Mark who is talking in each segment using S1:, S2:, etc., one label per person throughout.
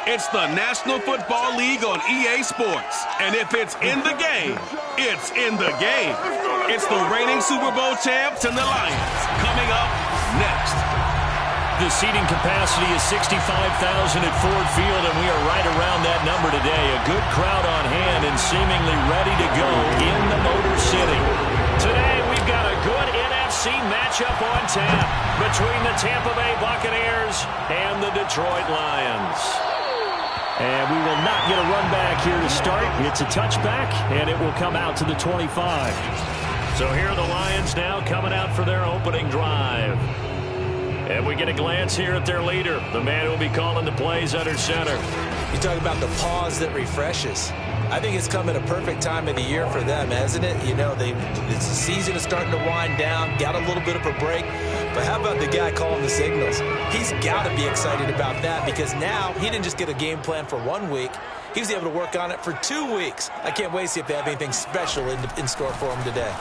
S1: It's the National Football League on EA Sports. And if it's in the game, it's in the game. It's the reigning Super Bowl champs and the Lions. Coming up next.
S2: The seating capacity is 65,000 at Ford Field, and we are right around that number today. A good crowd on hand and seemingly ready to go in the Motor City. Today, we've got a good NFC matchup on tap between the Tampa Bay Buccaneers and the Detroit Lions. And we will not get a run back here to start. It's a touchback, and it will come out to the 25. So here are the Lions now coming out for their opening drive. And we get a glance here at their leader, the man who will be calling the plays under center.
S3: You talk about the pause that refreshes. I think it's come at a perfect time of the year for them, hasn't it? You know, the season is starting to wind down, got a little bit of a break. But how about the guy calling the signals? He's got to be excited about that because now he didn't just get a game plan for 1 week. He was able to work on it for 2 weeks. I can't wait to see if they have anything special in store for him today.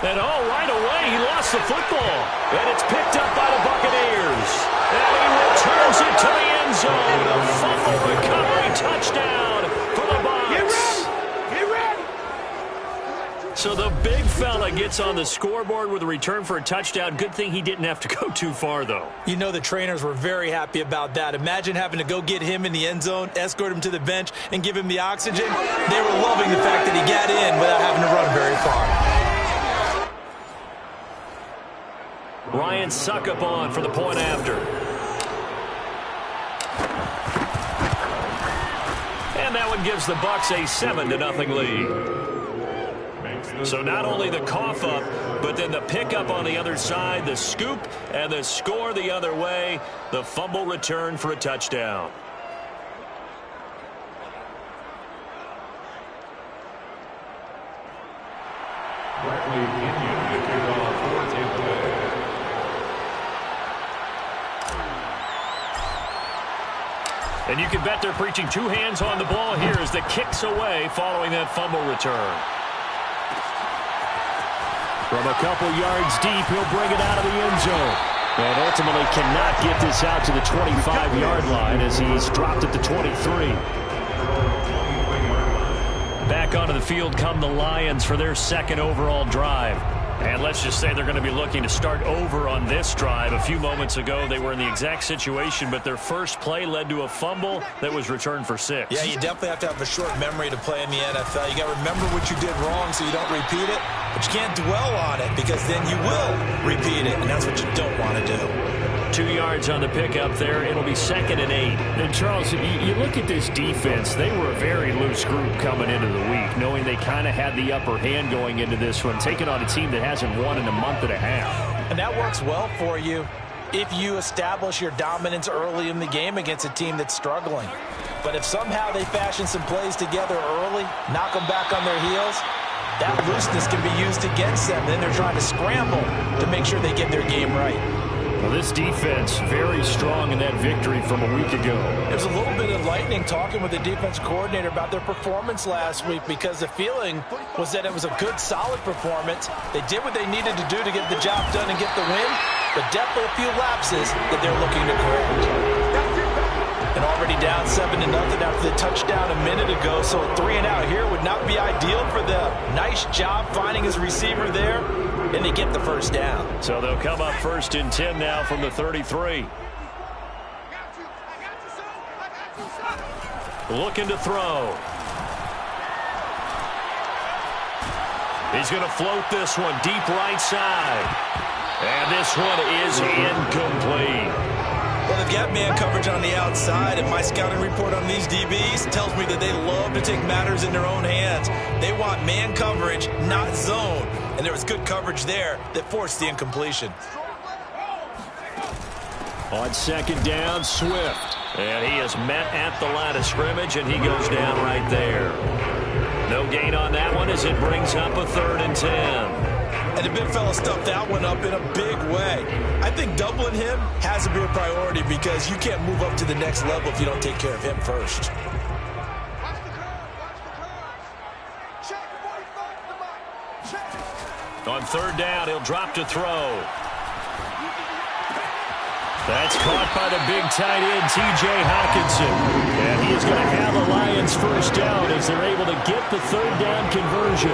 S2: And right away, he lost the football. And it's picked up by the Buccaneers. And he returns it to the end zone. A fumble recovery touchdown for the Bucs.
S4: Get ready.
S2: So the big fella gets on the scoreboard with a return for a touchdown. Good thing he didn't have to go too far, though.
S3: You know the trainers were very happy about that. Imagine having to go get him in the end zone, escort him to the bench, and give him the oxygen. They were loving the fact that he got in without having to run very far.
S2: Ryan Succop on for the point after. And that one gives the Bucs a 7-0 lead. So not only the cough up, but then the pickup on the other side, the scoop, and the score the other way. The fumble return for a touchdown. And you can bet they're preaching two hands on the ball here as the kick's away following that fumble return. From a couple yards deep, he'll bring it out of the end zone. And ultimately cannot get this out to the 25-yard line as he's dropped at the 23. Back onto the field come the Lions for their second overall drive. And let's just say they're going to be looking to start over on this drive. A few moments ago, they were in the exact situation, but their first play led to a fumble that was returned for 6.
S3: Yeah, you definitely have to have a short memory to play in the NFL. You got to remember what you did wrong so you don't repeat it, but you can't dwell on it because then you will repeat it, and that's what you don't want to do.
S2: 2 yards on the pickup there. It'll be 2nd and 8. And, Charles, you look at this defense. They were a very loose group coming into the week, knowing they kind of had the upper hand going into this one, taking on a team that hasn't won in a month and a half.
S3: And that works well for you if you establish your dominance early in the game against a team that's struggling. But if somehow they fashion some plays together early, knock them back on their heels, that looseness can be used against them. Then they're trying to scramble to make sure they get their game right.
S2: Well, this defense very strong in that victory from a week ago.
S3: There's a little bit enlightening talking with the defense coordinator about their performance last week because the feeling was that it was a good, solid performance. They did what they needed to do to get the job done and get the win, but definitely a few lapses that they're looking to correct. And already down 7-0 after the touchdown a minute ago, so a 3-and-out here would not be ideal for them. Nice job finding his receiver there, and they get the first down.
S2: So they'll come up 1st and 10 now from the 33. Looking to throw. He's going to float this one deep right side. And this one is incomplete.
S3: Well, they've got man coverage on the outside, and my scouting report on these DBs tells me that they love to take matters in their own hands. They want man coverage, not zone. And there was good coverage there that forced the incompletion.
S2: On 2nd down, Swift. And he is met at the line of scrimmage, and he goes down right there. No gain on that one as it brings up a 3rd and 10.
S3: And the big fella stuffed that one up in a big way. I think doubling him has to be a priority because you can't move up to the next level if you don't take care of him first.
S2: On 3rd down, he'll drop to throw. That's caught by the big tight end, T.J. Hockenson. And he is going to have the Lions first down as they're able to get the third down conversion.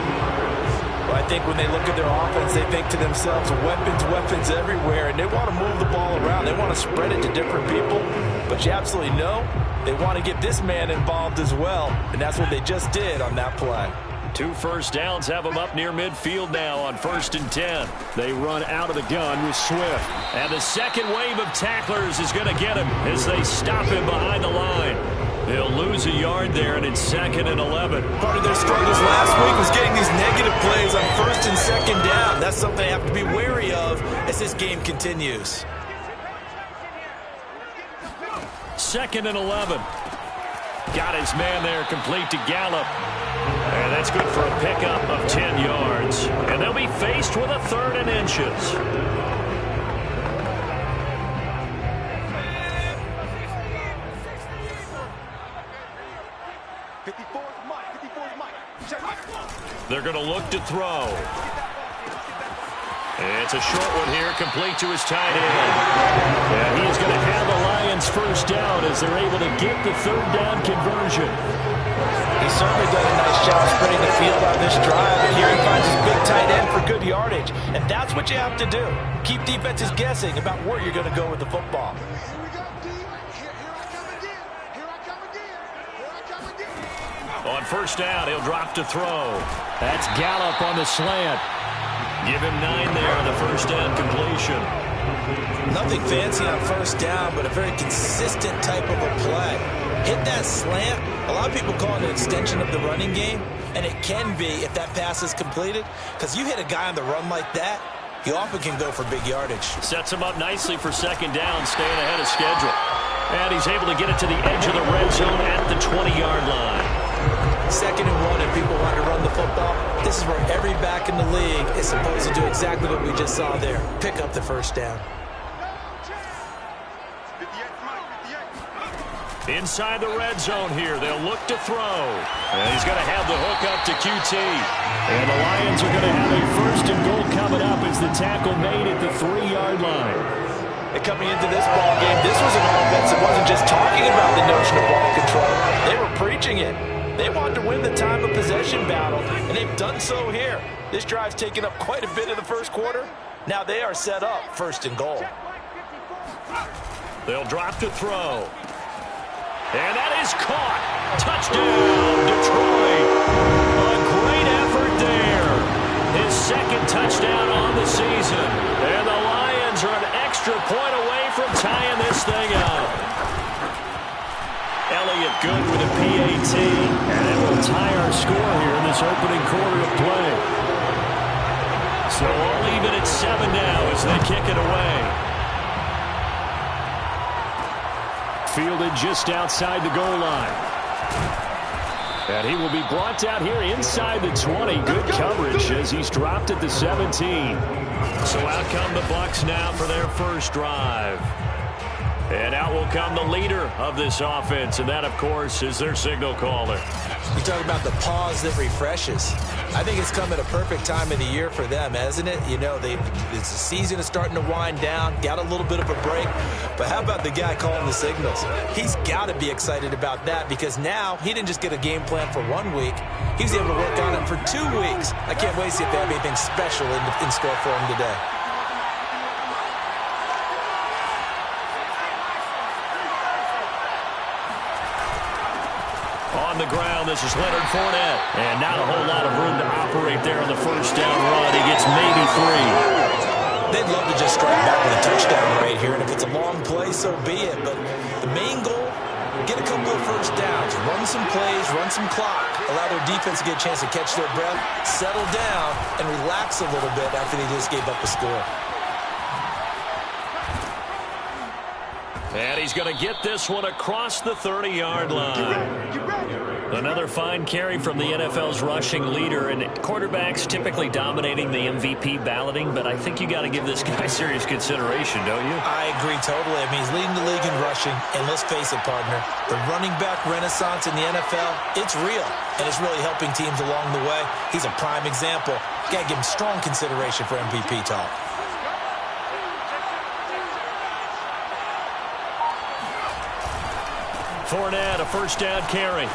S3: Well, I think when they look at their offense, they think to themselves, weapons everywhere, and they want to move the ball around. They want to spread it to different people. But you absolutely know they want to get this man involved as well, and that's what they just did on that play.
S2: 2 first downs have them up near midfield now on 1st and 10. They run out of the gun with Swift. And the second wave of tacklers is going to get him as they stop him behind the line. He'll lose a yard there, and it's 2nd and 11.
S3: Part of their struggles last week was getting these negative plays on 1st and 2nd down. That's something they have to be wary of as this game continues.
S2: 2nd and 11. Got his man there, complete to Gallup. And that's good for a pickup of 10 yards. And they'll be faced with a 3rd and inches. They're going to look to throw. It's a short one here, complete to his tight end. And he's going to have the Lions first down as they're able to get the third down conversion.
S3: He's certainly done a nice job spreading the field on this drive, and here he finds his big tight end for good yardage. And that's what you have to do. Keep defenses guessing about where you're going to go with the football.
S2: On first down, he'll drop to throw. That's Gallup on the slant. Give him 9 there on the first down completion.
S3: Nothing fancy on first down, but a very consistent type of a play. Hit that slant. A lot of people call it an extension of the running game, and it can be if that pass is completed, because you hit a guy on the run like that, you often can go for big yardage.
S2: Sets him up nicely for second down, staying ahead of schedule. And he's able to get it to the edge of the red zone at the 20-yard line.
S3: 2nd and 1, and people want to run the football. This is where every back in the league is supposed to do exactly what we just saw there. Pick up the first down.
S2: Inside the red zone here, they'll look to throw. And he's going to have the hook up to QT. And the Lions are going to have a 1st and goal coming up as the tackle made at the 3-yard line.
S3: And coming into this ball game, this was an offense that wasn't just talking about the notion of ball control. They were preaching it. They wanted to win the time of possession battle, and they've done so here. This drive's taken up quite a bit of the first quarter. Now they are set up 1st and goal.
S2: They'll drop to throw. And that is caught. Touchdown, Detroit. A great effort there. His 2nd touchdown on the season. And the Lions are an extra point away from tying this thing up. Elliott good with a PAT. And it will tie our score here in this opening quarter of play. So all even at 7 now as they kick it away. Fielded just outside the goal line. And he will be brought down here inside the 20. Good coverage as he's dropped at the 17. So out come the Bucs now for their first drive. And out will come the leader of this offense, and that, of course, is their signal caller.
S3: You talk about the pause that refreshes. I think it's come at a perfect time of the year for them, hasn't it? You know, the season is starting to wind down, got a little bit of a break. But how about the guy calling the signals? He's got to be excited about that because now he didn't just get a game plan for 1 week. He was able to work on it for 2 weeks. I can't wait to see if they have anything special in store for him today.
S2: On the ground, this is Leonard Fournette. And not a whole lot of room to operate there on the first down run. He gets maybe 3.
S3: They'd love to just strike back with a touchdown right here. And if it's a long play, so be it. But the main goal, get a couple of first downs. Run some plays, run some clock. Allow their defense to get a chance to catch their breath, settle down, and relax a little bit after they just gave up a score.
S2: And he's going to get this one across the 30-yard line. Another fine carry from the NFL's rushing leader, and quarterbacks typically dominating the MVP balloting, but I think you got to give this guy serious consideration, don't you?
S3: I agree totally. I mean, he's leading the league in rushing, and let's face it, partner, the running back renaissance in the NFL, it's real, and it's really helping teams along the way. He's a prime example. Got to give him strong consideration for MVP talk.
S2: Fournette, a first down carry.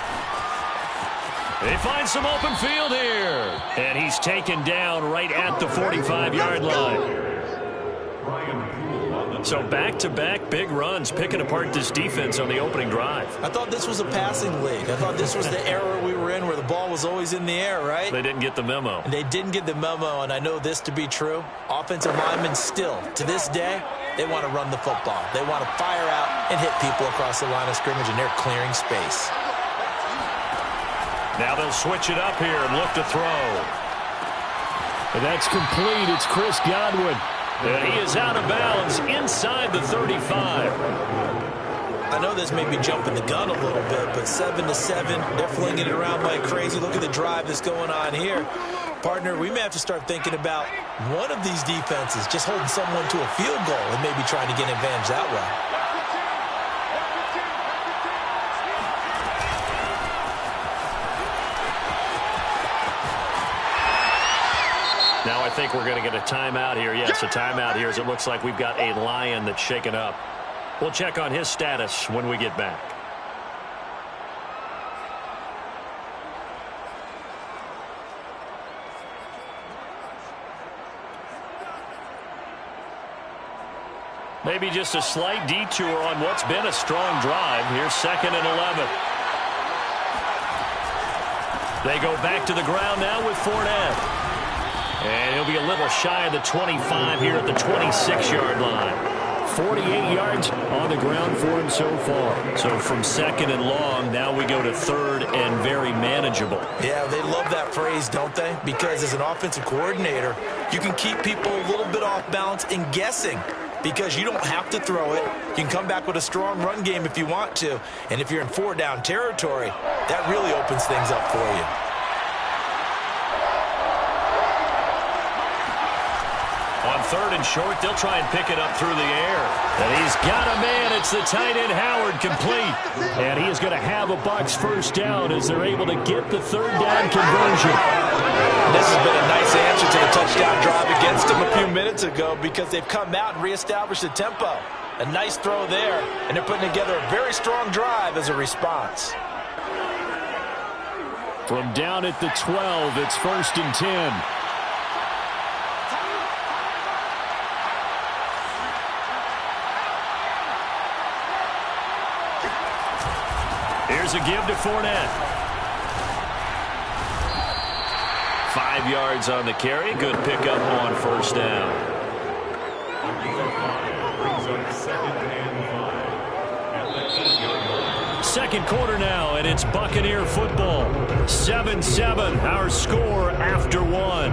S2: They find some open field here. And he's taken down right at the 45-yard line. So back-to-back big runs, picking apart this defense on the opening drive.
S3: I thought this was a passing league. I thought this was the era we were in where the ball was always in the air, right?
S2: They didn't get the memo.
S3: And they didn't get the memo, and I know this to be true. Offensive linemen still, to this day, they want to run the football. They want to fire out and hit people across the line of scrimmage, and they're clearing space.
S2: Now they'll switch it up here and look to throw.
S4: And that's complete. It's Chris Godwin.
S2: And he is out of bounds inside the 35.
S3: I know this may be jumping the gun a little bit, but 7-7, they're flinging it around like crazy. Look at the drive that's going on here. Partner, we may have to start thinking about one of these defenses just holding someone to a field goal and maybe trying to get an advantage that way.
S2: Now I think we're going to get a timeout here. Yes, a timeout here as it looks like we've got a Lion that's shaken up. We'll check on his status when we get back. Maybe just a slight detour on what's been a strong drive. Here's 2nd and 11. They go back to the ground now with Fournette. And he'll be a little shy of the 25 here at the 26-yard line. 48 yards on the ground for him so far. So from 2nd and long, now we go to 3rd and very manageable.
S3: Yeah, they love that phrase, don't they? Because as an offensive coordinator, you can keep people a little bit off balance and guessing. Because you don't have to throw it. You can come back with a strong run game if you want to. And if you're in 4-down territory, that really opens things up for you.
S2: On 3rd and short, they'll try and pick it up through the air. And he's got a man. It's the tight end, Howard, complete.
S4: And he is going to have a Bucs first down as they're able to get the 3rd down conversion.
S3: This has been a nice answer to the touchdown drive against them a few minutes ago because they've come out and reestablished the tempo. A nice throw there, and they're putting together a very strong drive as a response.
S4: From down at the 12, it's 1st and 10.
S2: Here's a give to Fournette. 5 yards on the carry. Good pickup on 1st down. Second quarter now, and it's Buccaneer football. 7-7, our score after 1.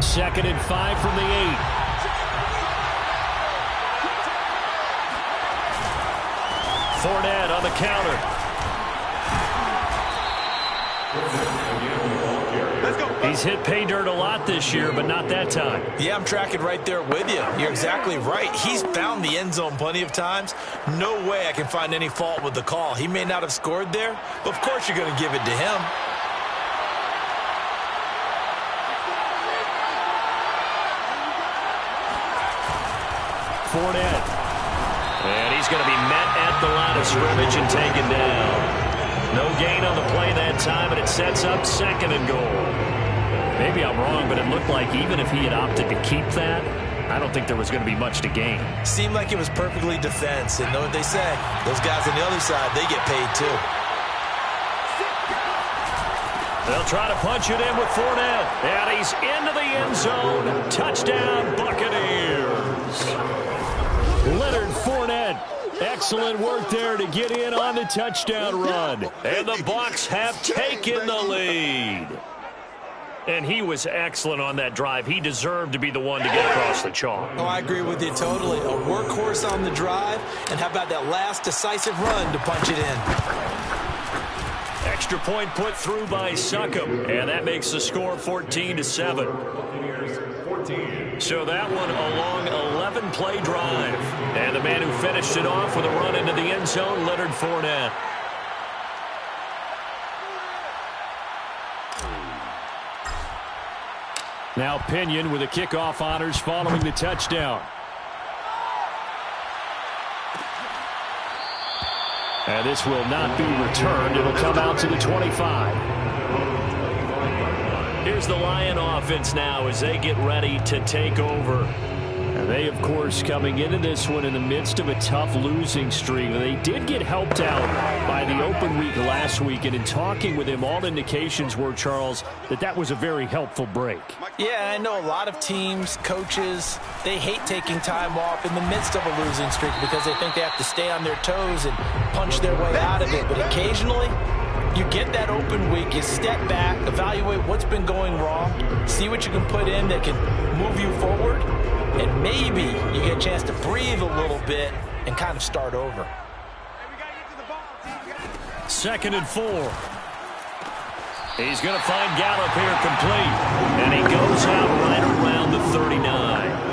S2: Second and 5 from the 8. Fournette on the counter. He's hit pay dirt a lot this year, but not that time.
S3: Yeah, I'm tracking right there with you. You're exactly right. He's found the end zone plenty of times. No way I can find any fault with the call. He may not have scored there, but of course you're going to give it to him.
S2: Fournette. And he's going to be met at the line of scrimmage and taken down. No gain on the play that time, and it sets up 2nd and goal. Maybe I'm wrong, but it looked like even if he had opted to keep that, I don't think there was going to be much to gain.
S3: Seemed like it was perfectly defense. And know what they say, those guys on the other side, they get paid too.
S2: They'll try to punch it in with Fournette. And he's into the end zone. Touchdown, Buccaneers.
S4: Leonard Fournette. Excellent work there to get in on the touchdown run.
S2: And the Bucs have taken the lead. And he was excellent on that drive. He deserved to be the one to get across the chalk.
S3: Oh, I agree with you totally. A workhorse on the drive. And how about that last decisive run to punch it in?
S2: Extra point put through by Succop. And that makes the score 14-7. So that one a long 11-play drive. And the man who finished it off with a run into the end zone, Leonard Fournette.
S4: Now Pinion with the kickoff honors following the touchdown. And this will not be returned. It'll come out to the 25.
S2: Here's the Lion offense now as they get ready to take over.
S4: And they, of course, coming into this one in the midst of a tough losing streak. They did get helped out by the open week last week. And in talking with him, all indications were, Charles, that was a very helpful break.
S3: Yeah, I know a lot of teams, coaches, they hate taking time off in the midst of a losing streak because they think they have to stay on their toes and punch their way out of it. But occasionally, you get that open week, you step back, evaluate what's been going wrong, see what you can put in that can move you forward, and maybe you get a chance to breathe a little bit and kind of start over.
S2: 2nd and 4. He's going to find Gallup here complete. And he goes out right around the 39.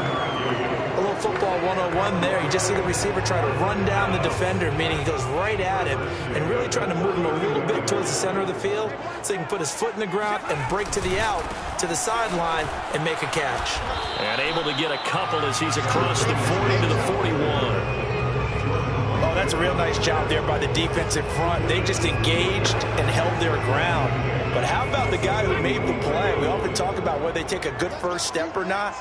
S3: A little football 101 there. You just see the receiver try to run down the defender, meaning he goes right at him and really trying to move him a little bit towards the center of the field so he can put his foot in the ground and break to the out, to the sideline, and make a catch.
S2: And able to get a couple as he's across the 40 to the 41.
S3: Oh, that's a real nice job there by the defensive front. They just engaged and held their ground. But how about the guy who made the play? We often talk about whether they take a good first step or not.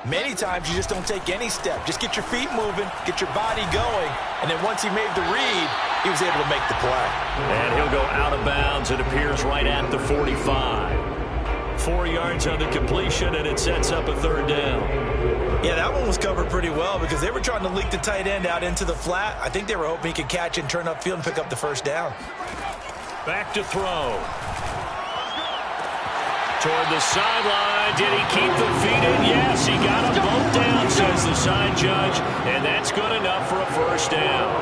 S3: Many times you just don't take any step. Just get your feet moving, get your body going, and then once he made the read, he was able to make the play.
S2: And he'll go out of bounds. It appears right at the 45. 4 yards on the completion, and it sets up a 3rd down.
S3: Yeah, that one was covered pretty well because they were trying to leak the tight end out into the flat. I think they were hoping he could catch and turn upfield and pick up the 1st down.
S2: Back to throw. Toward the sideline. Did he keep the feet in? Yes, he got them both down, says the side judge. And that's good enough for a 1st down.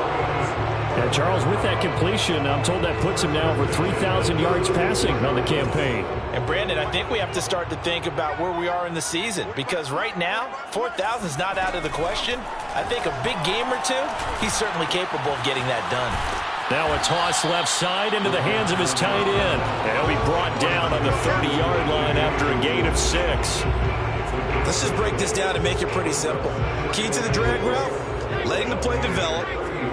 S4: And Charles, with that completion, I'm told that puts him now over 3,000 yards passing on the campaign.
S3: And Brandon, I think we have to start to think about where we are in the season because right now, 4,000 is not out of the question. I think a big game or two, he's certainly capable of getting that done.
S2: Now a toss left side into the hands of his tight end. And he'll be brought down on the 30-yard line after a gain of 6.
S3: Let's just break this down and make it pretty simple. Key to the drag route, letting the play develop,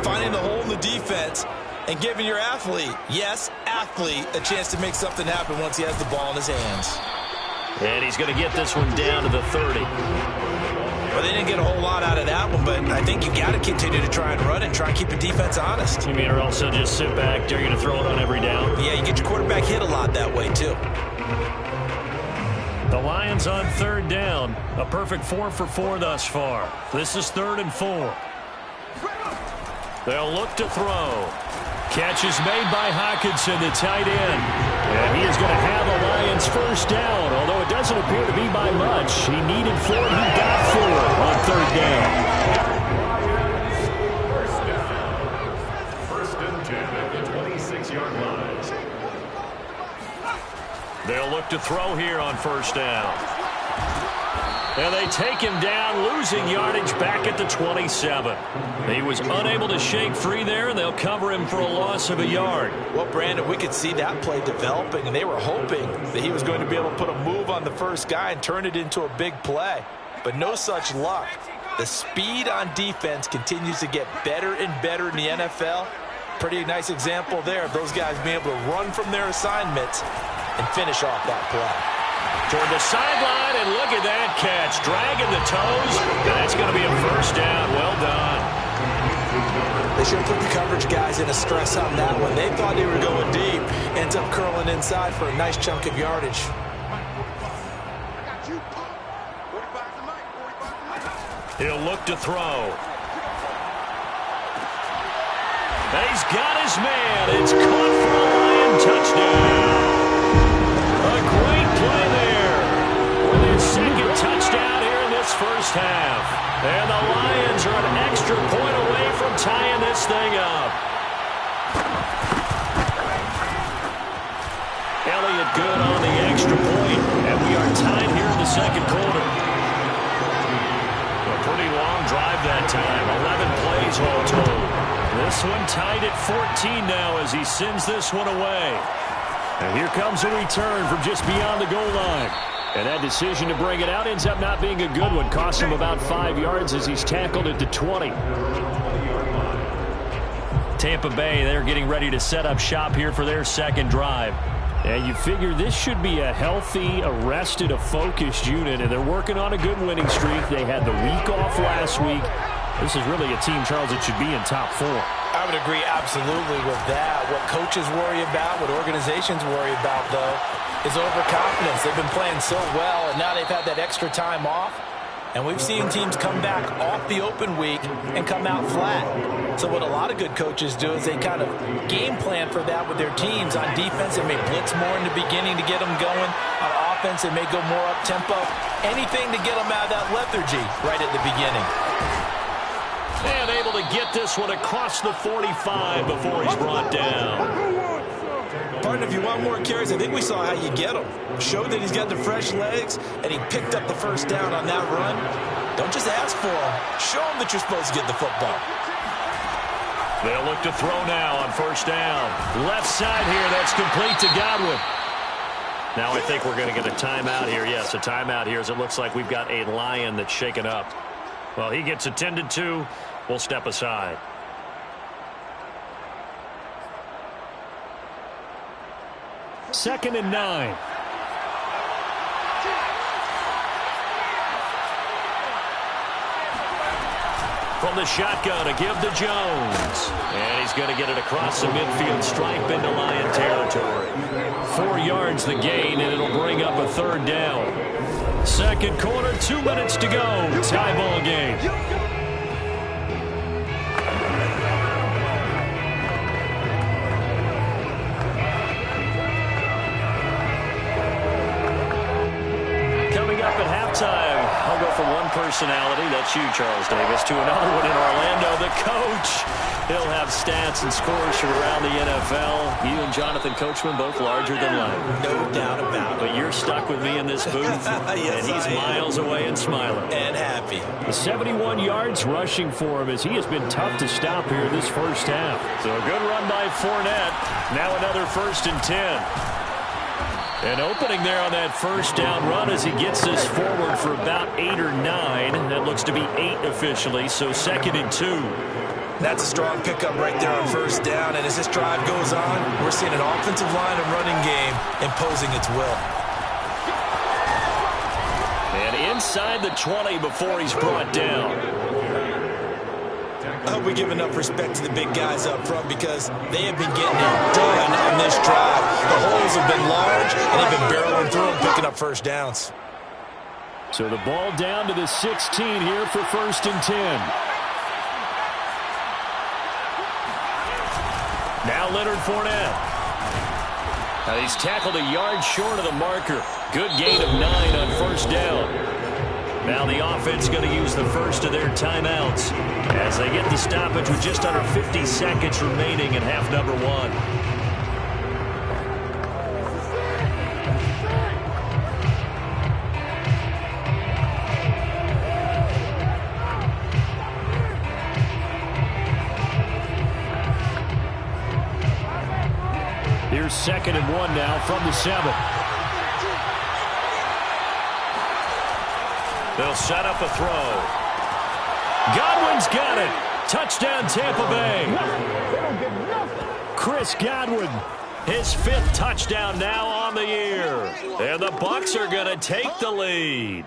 S3: finding the hole in the defense, and giving your athlete, yes, athlete, a chance to make something happen once he has the ball in his hands.
S2: And he's going to get this one down to the 30.
S3: Well, they didn't get a whole lot out of that one, but I think you got to continue to try and run and try and keep the defense honest.
S2: You mean or also just sit back, dare you to throw it on every down?
S3: Yeah, you get your quarterback hit a lot that way, too.
S2: The Lions on 3rd down. A perfect 4 for 4 thus far. This is 3rd and 4. They'll look to throw. Catch is made by Hockenson, the tight end. And he is going to have the Lions 1st down, although it doesn't appear to be by much. He needed 4, and he got 4 on 3rd down.
S5: First and 10 at the 26-yard line.
S2: They'll look to throw here on 1st down. And they take him down, losing yardage back at the 27. He was unable to shake free there, and they'll cover him for a loss of a yard.
S3: Well, Brandon, we could see that play developing, and they were hoping that he was going to be able to put a move on the first guy and turn it into a big play. But no such luck. The speed on defense continues to get better and better in the NFL. Pretty nice example there of those guys being able to run from their assignments and finish off that play.
S2: Toward the sideline, and look at that catch. Dragging the toes, and that's going to be a 1st down. Well done.
S3: They should have put the coverage guys in a stress on that one. They thought they were going deep. Ends up curling inside for a nice chunk of yardage.
S2: He'll look to throw. And he's got his man. It's caught for a Lion touchdown. A great play there with his 2nd touchdown here in this 1st half. And the Lions are an extra point away from tying this thing up. Elliott good on the extra point, and we are tied here in the 2nd quarter. A pretty long drive that time, 11 plays all told. This one tied at 14 now as he sends this one away.
S4: And here comes a return from just beyond the goal line. And that decision to bring it out ends up not being a good one. Costs him about 5 yards as he's tackled at the 20. Tampa Bay, they're getting ready to set up shop here for their second drive. And you figure this should be a healthy, a rested, a focused unit. And they're working on a good winning streak. They had the week off last week. This is really a team, Charles, that should be in top 4.
S3: I would agree absolutely with that. What coaches worry about, what organizations worry about, though, is overconfidence. They've been playing so well, and now they've had that extra time off. And we've seen teams come back off the open week and come out flat. So what a lot of good coaches do is they kind of game plan for that with their teams. On defense, they may blitz more in the beginning to get them going. On offense, they may go more up-tempo. Anything to get them out of that lethargy right at the beginning.
S2: And able to get this one across the 45 before he's brought down.
S3: Partner, if you want more carries, I think we saw how you get him. Showed that he's got the fresh legs, and he picked up the first down on that run. Don't just ask for him. Show him that you're supposed to get the football.
S2: They'll look to throw now on first down. Left side here, that's complete to Godwin. Now I think we're going to get a timeout here. Yes, a timeout here as it looks like we've got a Lion that's shaken up. Well, he gets attended to. We'll step aside.
S4: Second and 9.
S2: From the shotgun, a give to Jones. And he's going to get it across the midfield stripe into Lion territory.
S4: 4 yards the gain, and it'll bring up a third down. Second quarter, 2 minutes to go. Tie ball game.
S2: Time. I'll go from one personality, that's you, Charles Davis, to another one in Orlando. The coach, he'll have stats and scores from around the NFL. You and Jonathan Coachman both larger than life.
S3: No doubt about it.
S2: But you're stuck with me in this booth,
S3: yes,
S2: and he's miles away and smiling.
S3: And happy.
S4: The 71 yards rushing for him as he has been tough to stop here this first half.
S2: So a good run by Fournette. Now another 1st and 10. An opening there on that first down run as he gets this forward for about 8 or 9. That looks to be 8 officially, so 2nd and 2.
S3: That's a strong pickup right there on first down. And as this drive goes on, we're seeing an offensive line and running game imposing its will.
S2: And inside the 20 before he's brought down.
S3: I hope we give enough respect to the big guys up front because they have been getting it done on this drive. The holes have been large, and they've been barreling through them, picking up first downs.
S4: So the ball down to the 16 here for 1st and 10.
S2: Now Leonard Fournette. Now he's tackled a yard short of the marker. Good gain of 9 on first down. Now the offense going to use the first of their timeouts as they get the stoppage with just under 50 seconds remaining in half number 1.
S4: Here's 2nd and 1 now from the 7.
S2: They'll set up a throw. Godwin's got it. Touchdown, Tampa Bay.
S4: Chris Godwin.
S2: His 5th touchdown now on the year. And the Bucs are going to take the lead.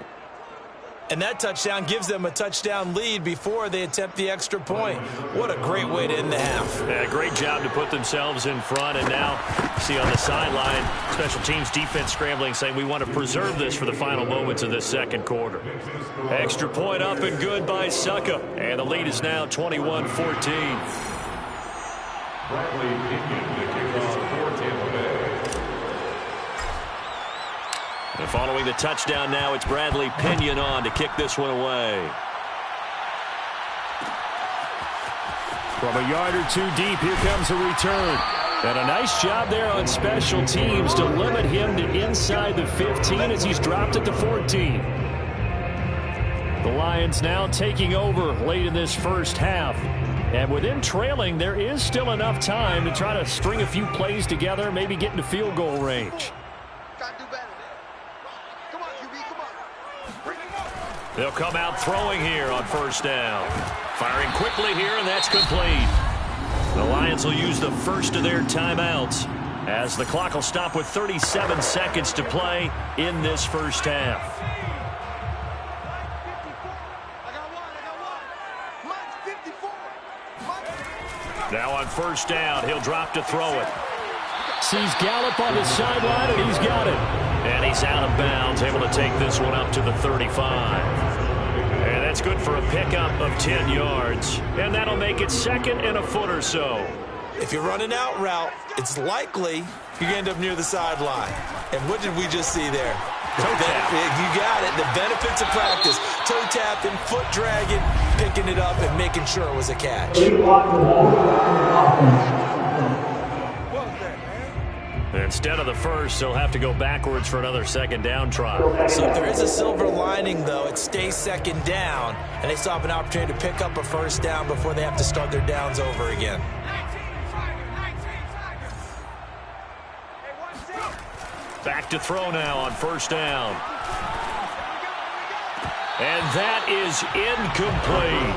S3: And that touchdown gives them a touchdown lead before they attempt the extra point. What a great way to end the half.
S2: Yeah, great job to put themselves in front. And now, see on the sideline, special teams defense scrambling, saying we want to preserve this for the final moments of this second quarter. Extra point up and good by Succa. And the lead is now 21-14.
S5: Bradley Pinion, the kickoff for Tampa Bay.
S2: And following the touchdown now, it's Bradley Pinion on to kick this one away.
S4: From a yard or 2 deep, here comes a return. And a nice job there on special teams to limit him to inside the 15 as he's dropped at the 14. The Lions now taking over late in this first half. And with them trailing, there is still enough time to try to string a few plays together, maybe get into field goal range.
S6: Got to do better. Come on,
S2: They'll come out throwing here on first down. Firing quickly here, and that's complete. The Lions will use the first of their timeouts as the clock will stop with 37 seconds to play in this first half. Now on first down, he'll drop to throw it.
S4: Sees Gallup on his sideline, and he's got it.
S2: And he's out of bounds, able to take this one up to the 35. And that's good for a pickup of 10 yards. And that'll make it second and a foot or so.
S3: If you're running out route, it's likely you end up near the sideline. And what did we just see there?
S2: Toe tap.
S3: You got it. The benefits of practice. Toe tapping, foot dragging, picking it up, and making sure it was a catch.
S2: Instead of the first, they'll have to go backwards for another second down try.
S3: So if there is a silver lining, though, it stays second down, and they still have an opportunity to pick up a first down before they have to start their downs over again.
S2: Back to throw now on first down. And that is incomplete.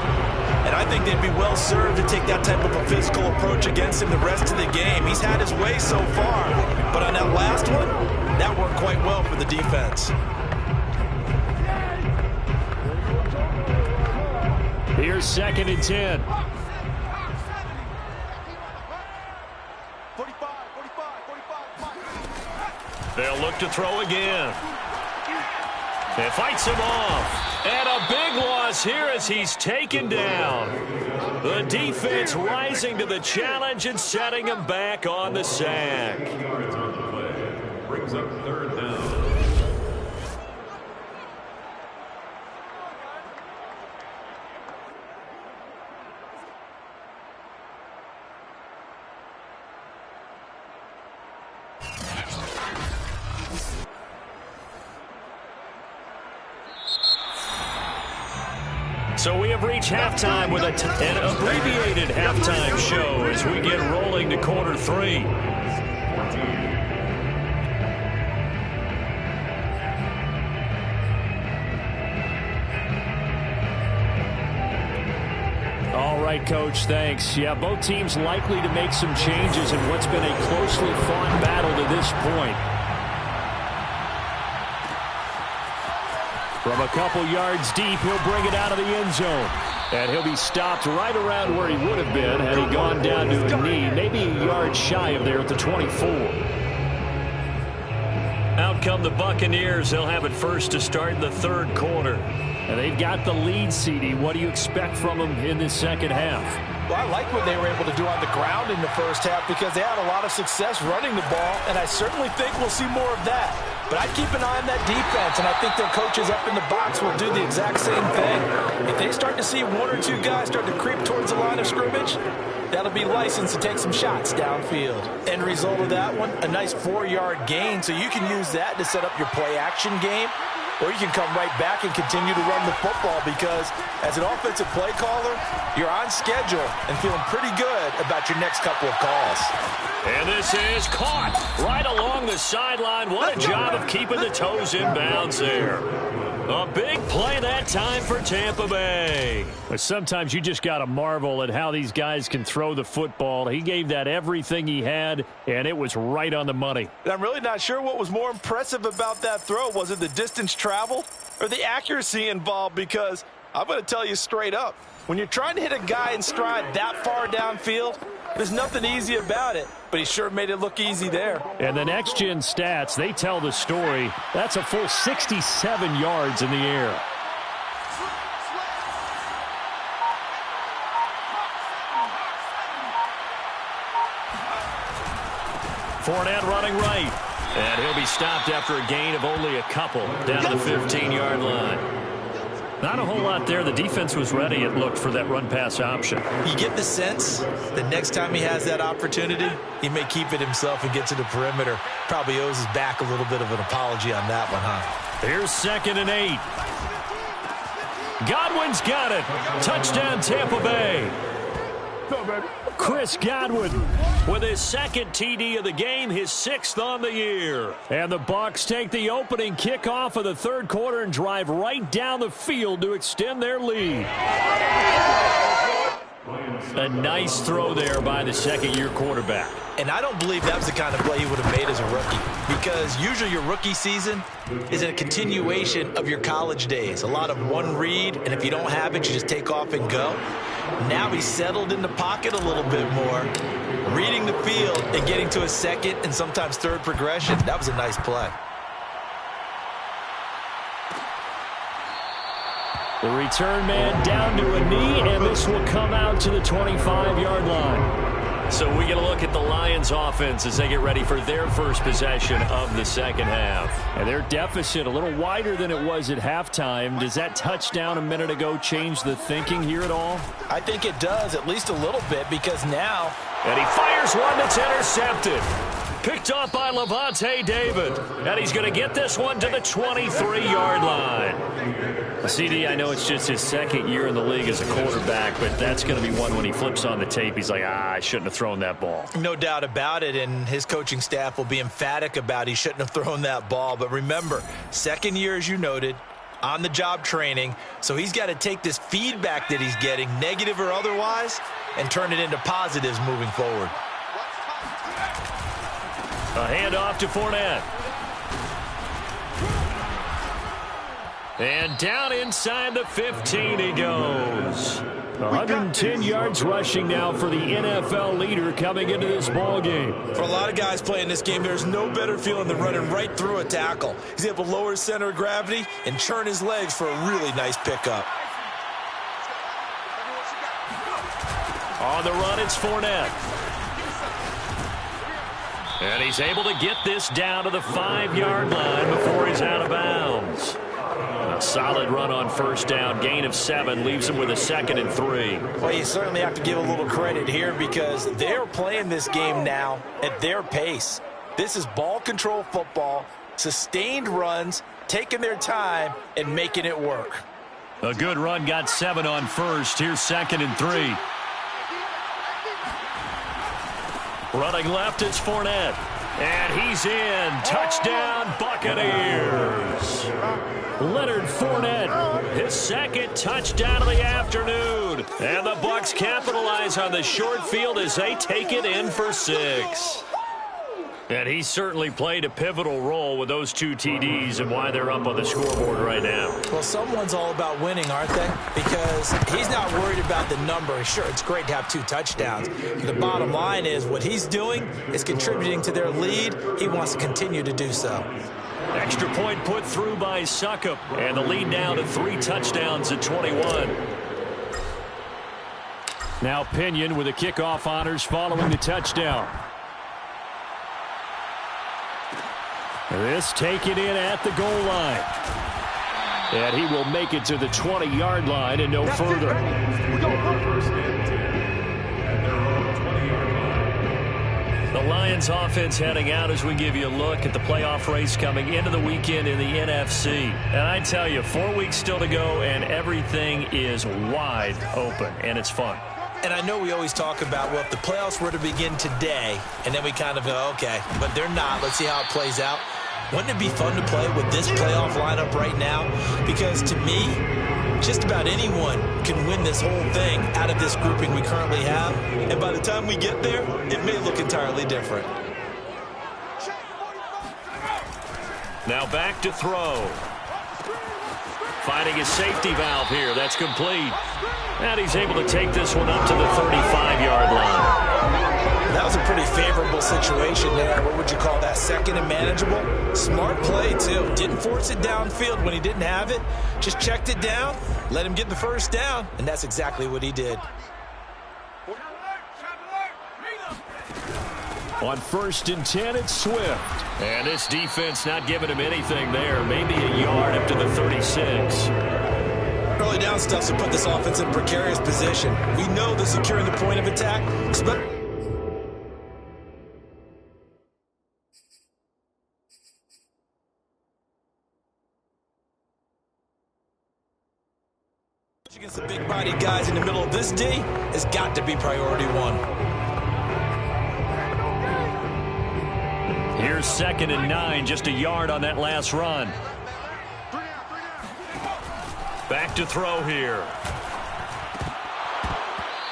S3: And I think they'd be well served to take that type of a physical approach against him the rest of the game. He's had his way so far, but on that last one, that worked quite well for the defense.
S4: Here's second and 10.
S3: 45.
S2: They'll look to throw again. It fights him off. And a big loss here as he's taken down. The defense rising to the challenge and setting him back on the sack.
S5: Brings up third down.
S2: So we have reached halftime with an abbreviated halftime show as we get rolling to quarter three.
S4: All right, Coach, thanks. Yeah, both teams likely to make some changes in what's been a closely fought battle to this point. From a couple yards deep, he'll bring it out of the end zone. And he'll be stopped right around where he would have been had he gone down to a knee, maybe a yard shy of there at the 24.
S2: Out come the Buccaneers. They'll have it first to start in the third quarter.
S4: And they've got the lead, CD. What do you expect from them in this second half?
S3: Well, I like what they were able to do on the ground in the first half because they had a lot of success running the ball, and I certainly think we'll see more of that. But I'd keep an eye on that defense, and I think their coaches up in the box will do the exact same thing. If they start to see one or two guys start to creep towards the line of scrimmage, that'll be licensed to take some shots downfield. End result of that one, a nice 4-yard gain, so you can use that to set up your play-action game. Or you can come right back and continue to run the football because as an offensive play caller, you're on schedule and feeling pretty good about your next couple of calls.
S2: And this is caught right along the sideline. What a job of keeping the toes in bounds there. A big play that time for Tampa Bay.
S4: But sometimes you just got to marvel at how these guys can throw the football. He gave that everything he had, and it was right on the money.
S3: I'm really not sure what was more impressive about that throw. Was it the distance traveled or the accuracy involved? Because I'm going to tell you straight up, when you're trying to hit a guy in stride that far downfield, there's nothing easy about it, but he sure made it look easy there.
S4: And the next-gen stats, they tell the story. That's a full 67 yards in the air.
S2: Fournette running right. And he'll be stopped after a gain of only a couple down to the 15-yard line. Not a whole lot there. The defense was ready, it looked, for that run-pass option.
S3: You get the sense that next time he has that opportunity, he may keep it himself and get to the perimeter. Probably owes his back a little bit of an apology on that one, huh?
S2: Here's 2nd and 8. Godwin's got it. Touchdown, Tampa Bay.
S4: Chris Godwin
S2: with his second TD of the game, his 6th on the year.
S4: And the Bucs take the opening kickoff of the third quarter and drive right down the field to extend their lead. A nice throw there by the second-year quarterback.
S3: And I don't believe that was the kind of play he would have made as a rookie, because usually your rookie season is a continuation of your college days. A lot of one read, and if you don't have it, you just take off and go. Now he's settled in the pocket a little bit more, reading the field and getting to a second and sometimes third progression. That was a nice play.
S4: The return man down to a knee, and this will come out to the 25-yard line.
S2: So we get a look at the Lions offense as they get ready for their first possession of the second half.
S4: And their deficit a little wider than it was at halftime. Does that touchdown a minute ago change the thinking here at all?
S3: I think it does, at least a little bit, because now...
S2: And he fires one that's intercepted. Picked off by Lavonte David. And he's going to get this one to the 23-yard line.
S4: CD, I know it's just his second year in the league as a quarterback, but that's going to be one when he flips on the tape. He's like, I shouldn't have thrown that ball.
S3: No doubt about it, and his coaching staff will be emphatic about he shouldn't have thrown that ball. But remember, second year, as you noted, on-the-job training, so he's got to take this feedback that he's getting, negative or otherwise, and turn it into positives moving forward.
S2: A handoff to Fournette. And down inside the 15 he goes.
S4: 110 yards rushing now for the NFL leader coming into this ball game.
S3: For a lot of guys playing this game, there's no better feeling than running right through a tackle. He's able to lower his center of gravity and churn his legs for a really nice pickup.
S2: On the run, it's Fournette. And he's able to get this down to the 5-yard line before he's out of bounds. A solid run on first down, gain of 7, leaves him with a 2nd and 3.
S3: Well, you certainly have to give a little credit here because they're playing this game now at their pace. This is ball control football, sustained runs, taking their time, and making it work.
S2: A good run, got 7 on first. Here's 2nd and 3. Running left, it's Fournette. And he's in. Touchdown, Buccaneers.
S4: Leonard Fournette,
S2: his 2nd touchdown of the afternoon. And the Bucs capitalize on the short field as they take it in for 6. And he certainly played a pivotal role with those 2 TDs and why they're up on the scoreboard right now.
S3: Well, someone's all about winning, aren't they? Because he's not worried about the number. Sure, it's great to have 2 touchdowns. The bottom line is what he's doing is contributing to their lead. He wants to continue to do so.
S2: Extra point put through by Succop. And the lead now to 3 touchdowns at 21.
S4: Now Pinion with the kickoff honors following the touchdown. This taken in at the goal line. And he will make it to the 20-yard line and no further.
S2: The Lions offense heading out as we give you a look at the playoff race coming into the weekend in the NFC. And I tell you, 4 weeks still to go and everything is wide open and it's fun.
S3: And I know we always talk about, well, if the playoffs were to begin today, and then we kind of go, okay, but they're not. Let's see how it plays out. Wouldn't it be fun to play with this playoff lineup right now? Because to me, just about anyone can win this whole thing out of this grouping we currently have. And by the time we get there, it may look entirely different.
S2: Now back to throw. Finding his safety valve here. That's complete. And he's able to take this one up to the 35-yard line.
S3: That was a pretty favorable situation there. What would you call that? 2nd and manageable? Smart play, too. Didn't force it downfield when he didn't have it. Just checked it down, let him get the first down, and that's exactly what he did.
S4: On 1st and 10, it's Swift.
S2: And this defense not giving him anything there. Maybe a yard up to the 36.
S3: Early down stuff to put this offense in a precarious position. We know they're securing the point of attack. Against the big-bodied guys in the middle of this D has got to be priority one.
S2: Here's 2nd and 9, just a yard on that last run. Back to throw here.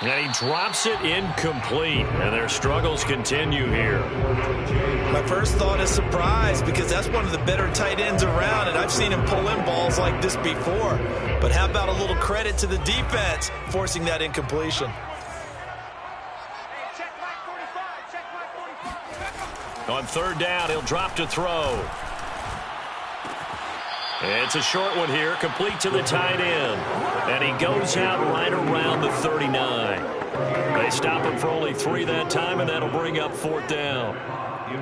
S2: And he drops it incomplete. And their struggles continue here.
S3: My first thought is surprise, because that's one of the better tight ends around, and I've seen him pull in balls like this before. But how about a little credit to the defense forcing that incompletion?
S2: On 3rd down, he'll drop to throw. It's a short one here, complete to the tight end. And he goes out right around the 39. They stop him for only 3 that time, and that'll bring up 4th down.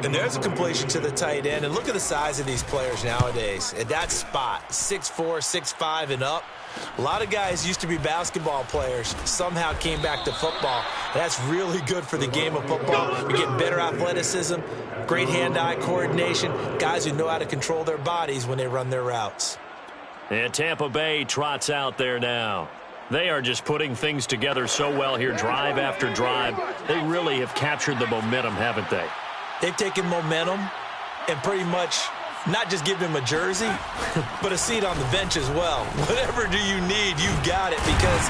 S3: And there's a completion to the tight end. And look at the size of these players nowadays. At that spot, 6'4", 6'5", and up. A lot of guys used to be basketball players, somehow came back to football. That's really good for the game of football. You're getting better athleticism, great hand-eye coordination, guys who know how to control their bodies when they run their routes.
S2: And Tampa Bay trots out there now. They are just putting things together so well here, drive after drive. They really have captured the momentum, haven't they?
S3: They've taken momentum and pretty much not just give him a jersey, but a seat on the bench as well. Whatever do you need, you've got it, because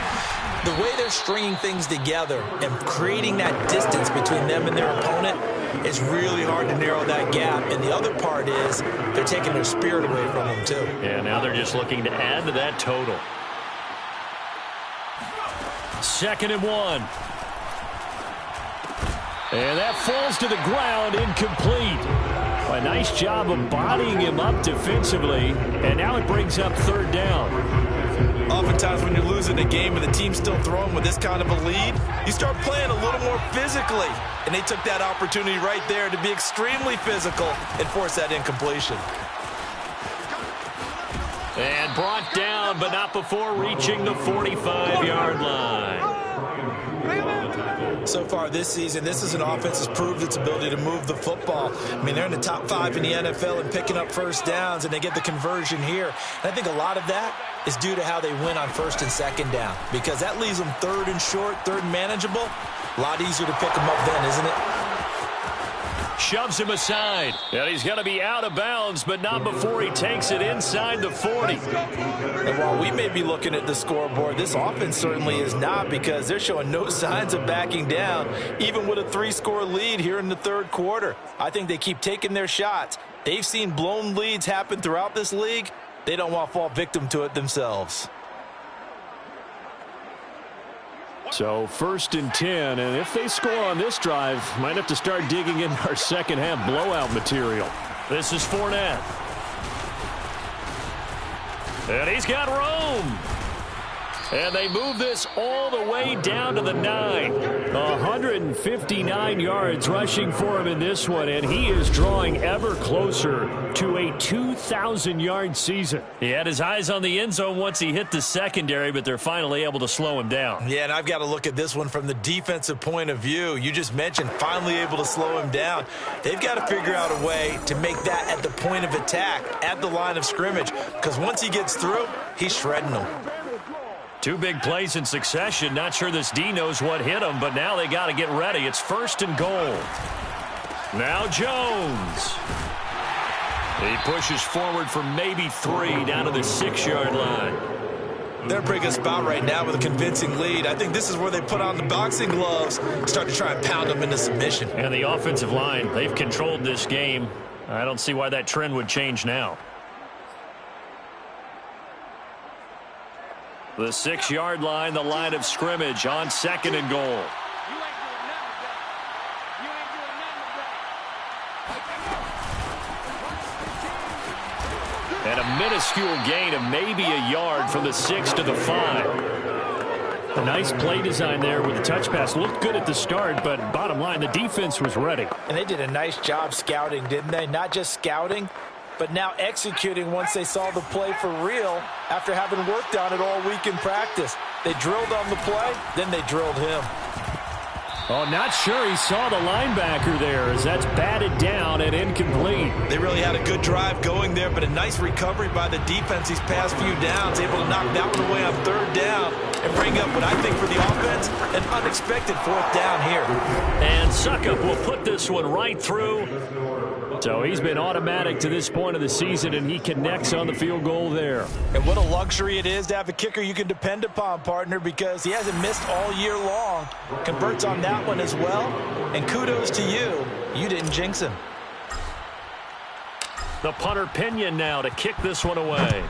S3: the way they're stringing things together and creating that distance between them and their opponent, it's really hard to narrow that gap. And the other part is they're taking their spirit away from them, too.
S2: Yeah, now they're just looking to add to that total. 2nd and 1. And that falls to the ground, incomplete. A nice job of bodying him up defensively, and now it brings up 3rd down.
S3: Oftentimes when you're losing a game and the team's still throwing with this kind of a lead, you start playing a little more physically. And they took that opportunity right there to be extremely physical and force that incompletion.
S2: And brought down, but not before reaching the 45-yard line.
S3: So far this season, this is an offense that's proved its ability to move the football. I mean, they're in the top 5 in the NFL in picking up first downs, and they get the conversion here. And I think a lot of that is due to how they win on 1st and 2nd down, because that leaves them 3rd and short, 3rd and manageable. A lot easier to pick them up then, isn't it?
S2: Shoves him aside. And he's going to be out of bounds, but not before he takes it inside the 40.
S3: And while we may be looking at the scoreboard, this offense certainly is not, because they're showing no signs of backing down, even with a 3-score lead here in the 3rd quarter. I think they keep taking their shots. They've seen blown leads happen throughout this league. They don't want to fall victim to it themselves.
S4: So 1st and 10, and if they score on this drive, might have to start digging in our second-half blowout material.
S2: This is Fournette. And he's got room. And they move this all the way down to the 9. 159 yards rushing for him in this one, and he is drawing ever closer to a 2,000-yard season. He had his eyes on the end zone once he hit the secondary, but they're finally able to slow him down.
S3: Yeah, and I've got to look at this one from the defensive point of view. You just mentioned finally able to slow him down. They've got to figure out a way to make that at the point of attack, at the line of scrimmage, because once he gets through, he's shredding them.
S2: 2 big plays in succession. Not sure this D knows what hit him, but now they got to get ready. It's 1st and goal. Now Jones. He pushes forward for maybe 3 down to the 6-yard line.
S3: They're in a pretty good spot right now with a convincing lead. I think this is where they put on the boxing gloves, start to try and pound them into submission.
S2: And the offensive line, they've controlled this game. I don't see why that trend would change now. The 6-yard line, the line of scrimmage on 2nd and goal. And a minuscule gain of maybe a yard from the 6 to the 5. A nice play design there with the touch pass. Looked good at the start, but bottom line, the defense was ready.
S3: And they did a nice job scouting, didn't they? Not just scouting, but now executing once they saw the play for real after having worked on it all week in practice. They drilled on the play, then they drilled him.
S4: Oh, not sure he saw the linebacker there as that's batted down and incomplete.
S3: They really had a good drive going there, but a nice recovery by the defense these past few downs, able to knock that one away on third down and bring up what I think for the offense, an unexpected fourth down here.
S4: And Succop will put this one right through. So he's been automatic to this point of the season, and he connects on the field goal there.
S3: And what a luxury it is to have a kicker you can depend upon, partner, because he hasn't missed all year long. Converts on that one as well. And kudos to you. You didn't jinx him.
S4: The punter Pinion now to kick this one away.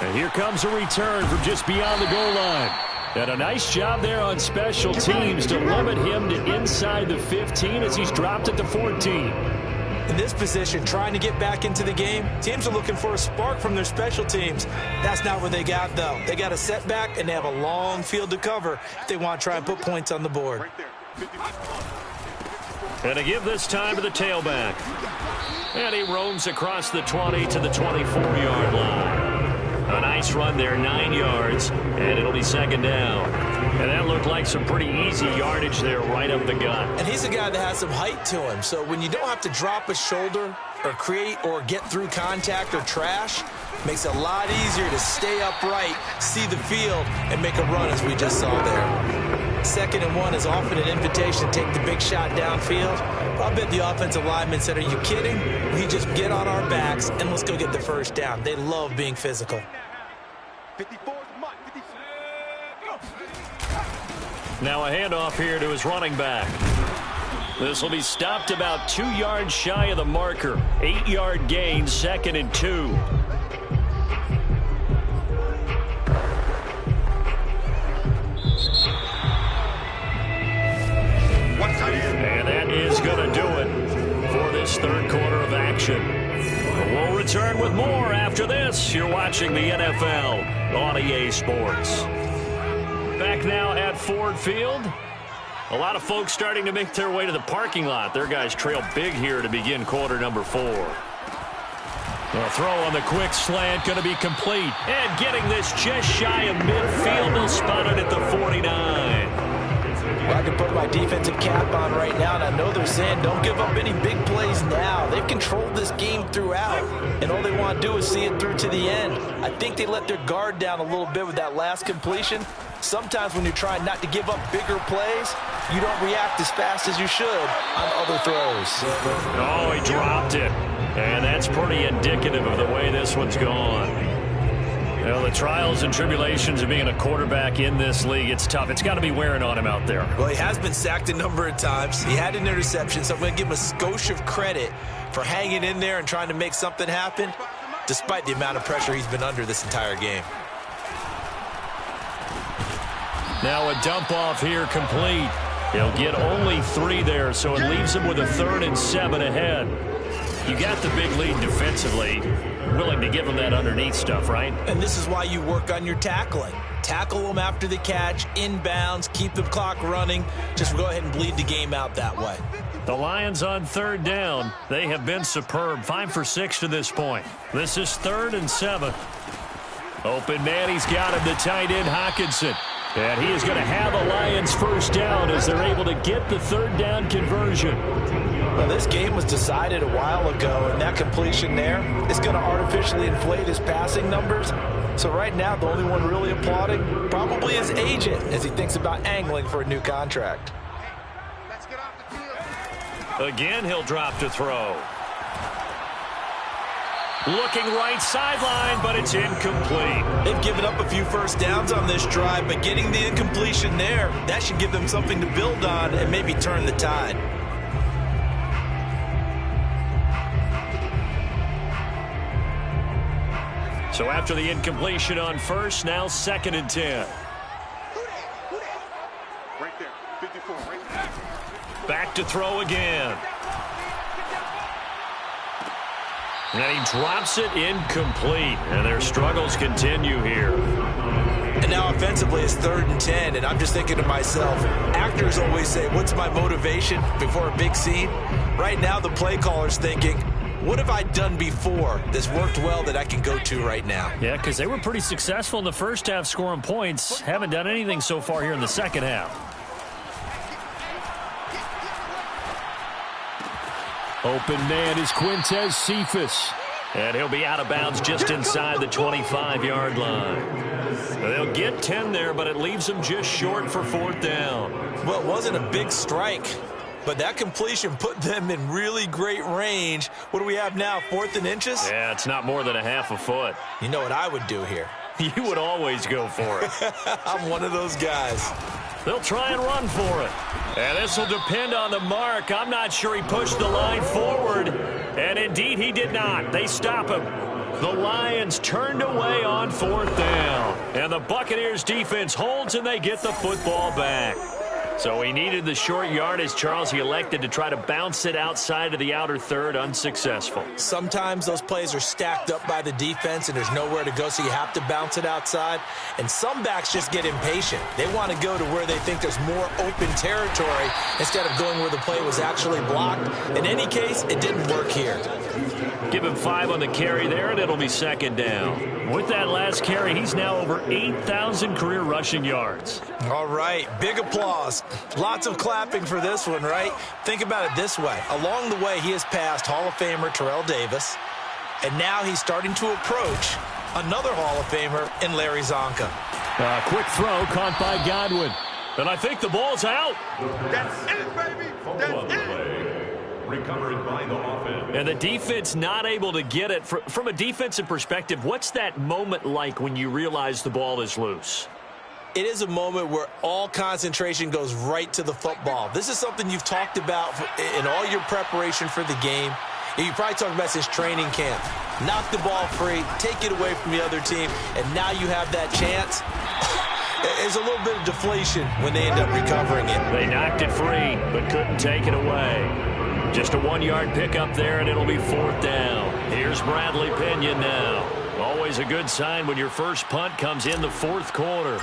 S4: And here comes a return from just beyond the goal line. And a nice job there on special teams to limit him to inside the 15 as he's dropped it to 14.
S3: In this position, trying to get back into the game, teams are looking for a spark from their special teams. That's not what they got, though. They got a setback, and they have a long field to cover if they want to try and put points on the board.
S4: And to give this time to the tailback. And he roams across the 20 to the 24-yard line. A nice run there, 9 yards, and it'll be second down. And that looked like some pretty easy yardage there right up the gut.
S3: And he's a guy that has some height to him, so when you don't have to drop a shoulder or create or get through contact or trash, makes it a lot easier to stay upright, see the field, and make a run as we just saw there. 2nd and 1 is often an invitation to take the big shot downfield. I bet the offensive lineman said, are you kidding? We just get on our backs and let's go get the first down. They love being physical.
S4: Now a handoff here to his running back. This will be stopped about 2 yards shy of the marker. 8-yard gain, 2nd and 2. And that is going to do it for this third quarter of action. We'll return with more after this. You're watching the NFL on EA Sports. Back now at Ford Field. A lot of folks starting to make their way to the parking lot. Their guys trail big here to begin quarter number 4. The throw on the quick slant going to be complete. And getting this just shy of midfield. They'll spot it at the 49.
S3: Well, I can put my defensive cap on right now, and I know they're saying don't give up any big plays now. They've controlled this game throughout, and all they want to do is see it through to the end. I think they let their guard down a little bit with that last completion. Sometimes when you're trying not to give up bigger plays, you don't react as fast as you should on other throws.
S4: Oh, he dropped it. And that's pretty indicative of the way this one's gone. Well, the trials and tribulations of being a quarterback in this league, it's tough. It's got to be wearing on him out there.
S3: Well, he has been sacked a number of times. He had an interception, so I'm going to give him a skosh of credit for hanging in there and trying to make something happen, despite the amount of pressure he's been under this entire game.
S4: Now a dump off here complete. He'll get only 3 there, so it leaves him with a 3rd and 7 ahead. You got the big lead defensively. Willing to give them that underneath stuff, right?
S3: And this is why you work on your tackling. Tackle them after the catch, inbounds, keep the clock running. Just go ahead and bleed the game out that way.
S4: The Lions on 3rd down. They have been superb. 5 for 6 to this point. This is 3rd and 7. Open man, he's got him, the tight end, Hockenson. And he is going to have the Lions first down as they're able to get the 3rd down conversion.
S3: Well, this game was decided a while ago, and that completion there is going to artificially inflate his passing numbers. So right now, the only one really applauding probably his agent as he thinks about angling for a new contract.
S4: Again, he'll drop to throw. Looking right sideline, but it's incomplete.
S3: They've given up a few first downs on this drive, but getting the incompletion there, that should give them something to build on and maybe turn the tide.
S4: So after the incompletion on first, now 2nd and 10.
S5: Right there, 54, right there.
S4: Back to throw again. And he drops it incomplete. And their struggles continue here.
S3: And now offensively it's 3rd and 10, and I'm just thinking to myself, actors always say, what's my motivation before a big scene? Right now the play caller's thinking, what have I done before that's worked well that I can go to right now?
S4: Yeah, because they were pretty successful in the first half scoring points. Haven't done anything so far here in the second half. Open man is Quintez Cephus. And he'll be out of bounds just inside the 25-yard line. They'll get 10 there, but it leaves them just short for 4th down.
S3: Well, it wasn't a big strike, but that completion put them in really great range. What do we have now, 4th and inches?
S4: Yeah, it's not more than a half a foot.
S3: You know what I would do here?
S4: You would always go for it.
S3: I'm one of those guys.
S4: They'll try and run for it. And this will depend on the mark. I'm not sure he pushed the line forward. And indeed, he did not. They stop him. The Lions turned away on 4th down. And the Buccaneers defense holds and they get the football back. So he needed the short yardage, Charles. He elected to try to bounce it outside of the outer third, unsuccessful.
S3: Sometimes those plays are stacked up by the defense and there's nowhere to go, so you have to bounce it outside. And some backs just get impatient. They want to go to where they think there's more open territory instead of going where the play was actually blocked. In any case, it didn't work here.
S4: Give him 5 on the carry there, and it'll be 2nd down. With that last carry, he's now over 8,000 career rushing yards.
S3: All right, big applause. Lots of clapping for this one, right? Think about it this way. Along the way, he has passed Hall of Famer Terrell Davis, and now he's starting to approach another Hall of Famer in Larry Zonka.
S4: Quick throw caught by Godwin. And I think the ball's out.
S5: That's it, baby. That's it. Recovered by the offense.
S4: And the defense not able to get it. From a defensive perspective, what's that moment like when you realize the ball is loose?
S3: It is a moment where all concentration goes right to the football. This is something you've talked about in all your preparation for the game. And you probably talked about since training camp. Knock the ball free, take it away from the other team, and now you have that chance. There's a little bit of deflation when they end up recovering it.
S4: They knocked it free, but couldn't take it away. Just a 1-yard pickup there, and it'll be 4th down. Here's Bradley Pinion now. Always a good sign when your first punt comes in the 4th quarter.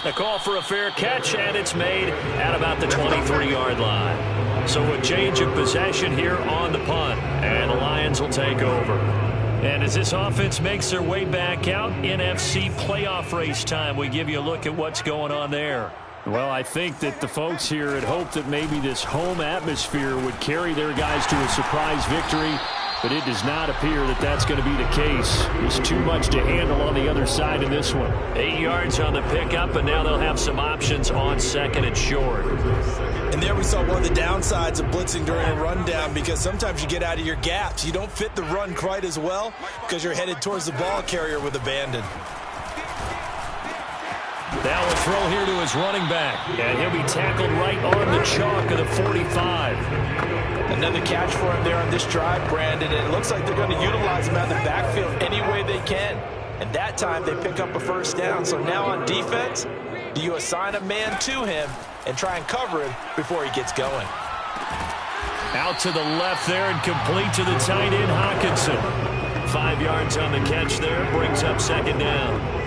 S4: A call for a fair catch, and it's made at about the 23-yard line. So a change of possession here on the punt, and the Lions will take over. And as this offense makes their way back out, NFC playoff race time, we give you a look at what's going on there. Well, I think that the folks here had hoped that maybe this home atmosphere would carry their guys to a surprise victory, but it does not appear that that's going to be the case. There's too much to handle on the other side in this one. 8 yards on the pickup, and now they'll have some options on 2nd and short.
S3: And there we saw one of the downsides of blitzing during a rundown, because sometimes you get out of your gaps. You don't fit the run quite as well because you're headed towards the ball carrier with abandon.
S4: Now a throw here to his running back, and he'll be tackled right on the chalk of the 45.
S3: Another catch for him there on this drive, Brandon, and it looks like they're going to utilize him out of the backfield any way they can. And that time they pick up a 1st down. So now on defense, do you assign a man to him and try and cover him before he gets going?
S4: Out to the left there and complete to the tight end, Hockenson. 5 yards on the catch there, brings up 2nd down.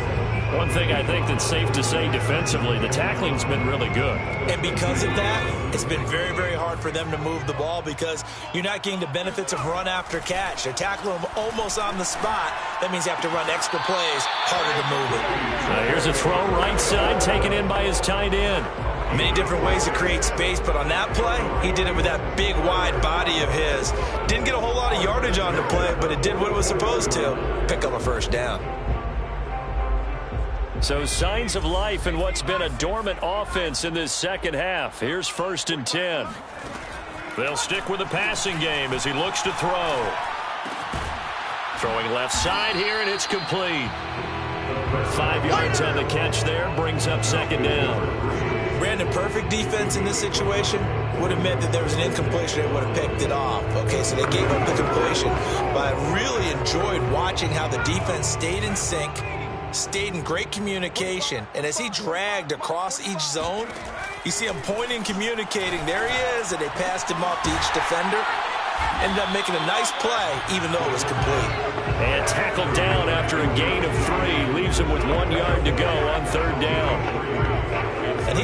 S4: One thing I think that's safe to say defensively, the tackling's been really good.
S3: And because of that, it's been very, very hard for them to move the ball because you're not getting the benefits of run after catch. They're tackling them almost on the spot. That means you have to run extra plays, harder to move it.
S4: Here's a throw right side, taken in by his tight end.
S3: Many different ways to create space, but on that play, he did it with that big, wide body of his. Didn't get a whole lot of yardage on the play, but it did what it was supposed to, pick up a 1st down.
S4: So signs of life in what's been a dormant offense in this second half. Here's 1st and 10. They'll stick with the passing game as he looks to throw. Throwing left side here, and it's complete. 5 yards on the catch there, brings up 2nd down.
S3: Brandon, perfect defense in this situation would have meant that there was an incompletion and would have picked it off. Okay, so they gave up the completion. But I really enjoyed watching how the defense stayed in sync, stayed in great communication, and as he dragged across each zone, you see him pointing, communicating. There he is, and they passed him off to each defender. Ended up making a nice play, even though it was complete.
S4: And tackled down after a gain of 3. Leaves him with 1 yard to go on 3rd down.
S3: And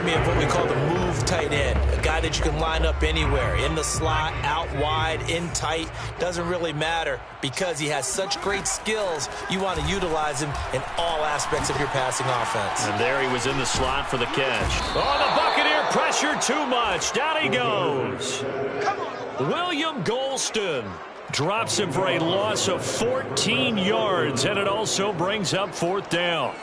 S3: me of what we call the move tight end, a guy that you can line up anywhere, in the slot, out wide, in tight, doesn't really matter because he has such great skills. You want to utilize him in all aspects of your passing offense.
S4: And there he was in the slot for the catch. Oh, the Buccaneer pressure too much. Down he goes. William Golston drops him for a loss of 14 yards, and it also brings up 4th down.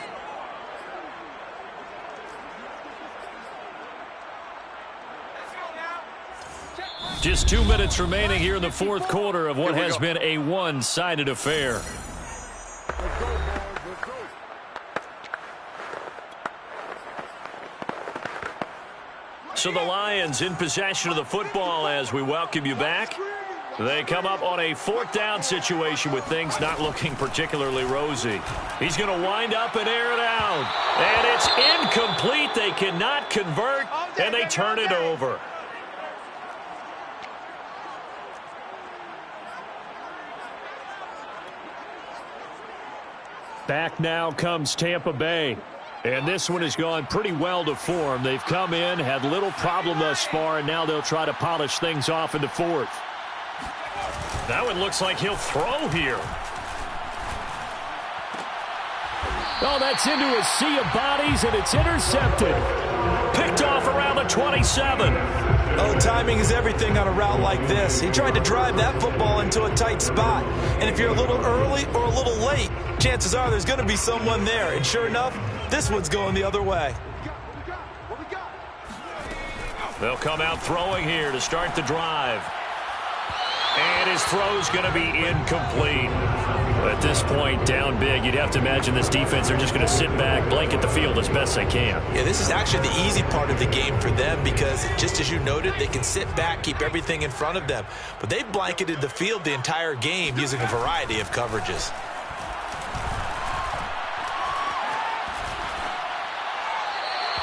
S4: Just 2 minutes remaining here in the 4th quarter of what has been a one-sided affair. So the Lions in possession of the football as we welcome you back. They come up on a 4th down situation with things not looking particularly rosy. He's going to wind up and air it out. And it's incomplete. They cannot convert, and they turn it over. Back now comes Tampa Bay. And this one has gone pretty well to form. They've come in, had little problem thus far, and now they'll try to polish things off in the 4th. That one looks like he'll throw here. Oh, that's into a sea of bodies, and it's intercepted. Picked off around the 27.
S3: Oh, timing is everything on a route like this. He tried to drive that football into a tight spot. And if you're a little early or a little late, chances are there's going to be someone there. And sure enough, this one's going the other way.
S4: They'll come out throwing here to start the drive. And his throw's going to be incomplete. At this point, down big, you'd have to imagine this defense, they're just going to sit back, blanket the field as best they can.
S3: Yeah, this is actually the easy part of the game for them because, just as you noted, they can sit back, keep everything in front of them. But they've blanketed the field the entire game using a variety of coverages.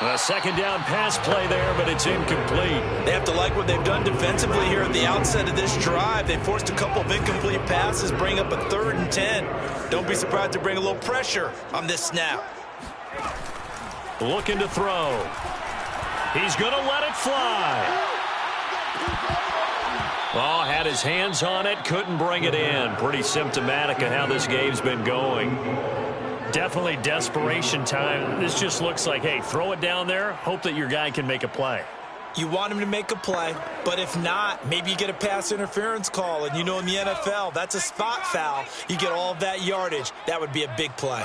S4: A 2nd down pass play there, but it's incomplete.
S3: They have to like what they've done defensively here at the outset of this drive. They forced a couple of incomplete passes, bring up a 3rd and 10. Don't be surprised to bring a little pressure on this snap.
S4: Looking to throw. He's going to let it fly. Oh, had his hands on it, couldn't bring it in. Pretty symptomatic of how this game's been going. Definitely desperation time. This just looks like, hey, throw it down there, hope that your guy can make a play.
S3: You want him to make a play, but if not, maybe you get a pass interference call, and you know in the NFL, that's a spot foul. You get all of that yardage. That would be a big play.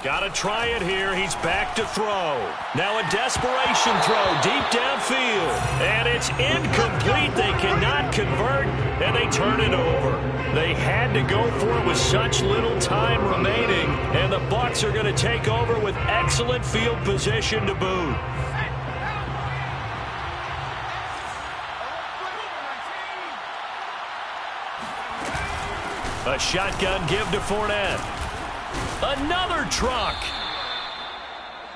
S4: Got to try it here. He's back to throw. Now a desperation throw deep downfield. And it's incomplete. They cannot convert, and they turn it over. They had to go for it with such little time remaining, and the Bucs are going to take over with excellent field position to boot. A shotgun give to Fournette. Another truck.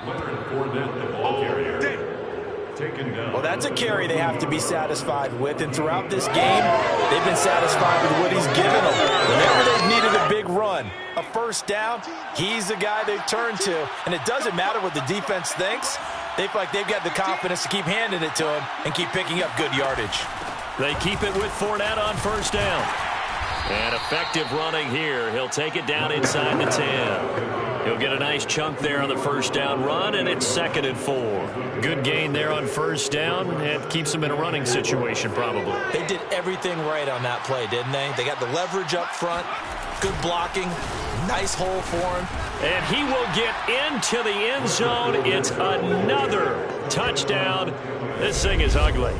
S5: Leonard Fournette, the ball carrier. Taken down.
S3: Well, that's a carry they have to be satisfied with. And throughout this game, they've been satisfied with what he's given them. Whenever they've needed a big run, a 1st down, he's the guy they've turned to. And it doesn't matter what the defense thinks. They feel like they've got the confidence to keep handing it to him and keep picking up good yardage.
S4: They keep it with Fournette on 1st down. And effective running here. He'll take it down inside the 10. He'll get a nice chunk there on the 1st down run, and it's 2nd and 4. Good gain there on 1st down. It keeps him in a running situation probably.
S3: They did everything right on that play, didn't they? They got the leverage up front, good blocking, nice hole for him.
S4: And he will get into the end zone. It's another touchdown. This thing is ugly.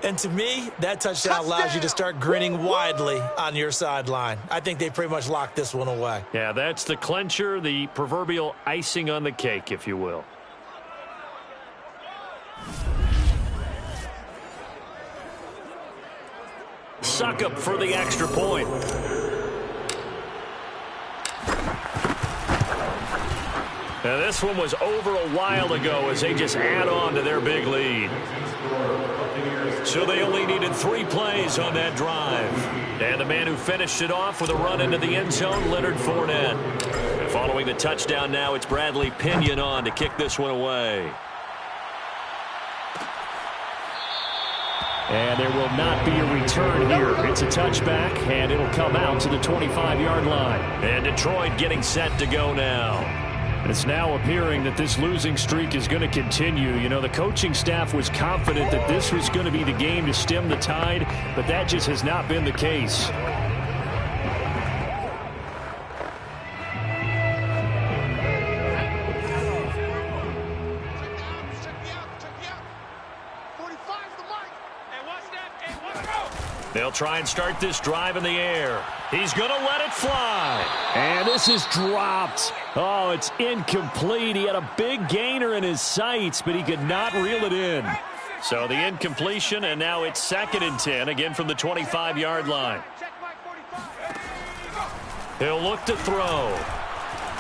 S3: And to me, that touchdown allows you to start grinning widely on your sideline. I think they pretty much locked this one away.
S4: Yeah, that's the clincher, the proverbial icing on the cake, if you will. Succop for the extra point. Now this one was over a while ago as they just add on to their big lead. So they only needed 3 plays on that drive. And the man who finished it off with a run into the end zone, Leonard Fournette. And following
S2: Following the touchdown now, it's Bradley Pinion on to kick this one away.
S4: And there will not be a return here. It's a touchback, and it'll come out to the 25-yard line.
S2: And Detroit getting set to go now.
S4: It's now appearing that this losing streak is going to continue. You know, the coaching staff was confident that this was going to be the game to stem the tide, but that just has not been the case.
S2: They'll try and start this drive in the air. He's going to let it fly.
S4: And this is dropped. Oh, it's incomplete. He had a big gainer in his sights, but he could not reel it in.
S2: So the incompletion, and now it's 2nd and 10, again from the 25-yard line. He'll look to throw.